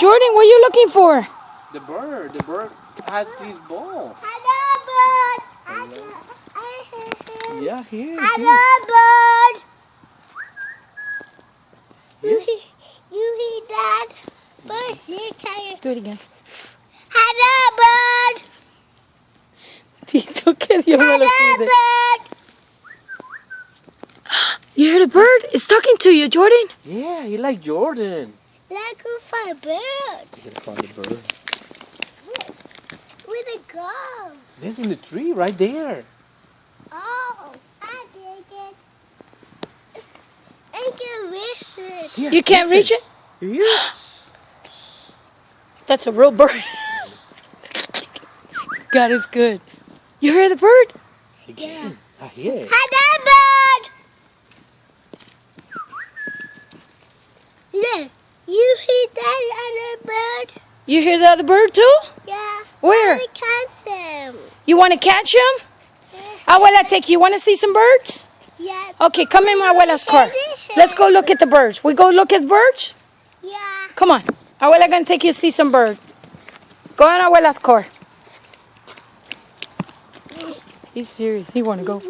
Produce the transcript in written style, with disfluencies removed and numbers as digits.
Jordan, what are you looking for? The bird. The bird has his ball. Hello, bird. Yeah, here. Hello, bird. Yeah. You hear that? Bird, can you? Do it again. Hello, bird. Tito, que Dios me lo Hello, cuide. bird. You hear the bird? It's talking to you, Jordan. Yeah, he like Jordan. Let's go find a bird. You can find the bird. Where'd it go? There's in the tree right there. Oh, I did it. I can reach it. Here, You can't reach it? Here. That's a real bird. God is good. You hear the bird? Again. I hear it. Hello, bird. Look, you hear that other bird? You hear the other bird too? Yeah. Where? I catch him. You want to catch him? Abuela, take you. Want to see some birds? Yeah. Okay, come in my abuela's car. Let's go look at the birds. We go look at birds? Yeah. Come on. Abuela gonna take you to see some birds. Go in abuela's car. He's serious. He wanna go.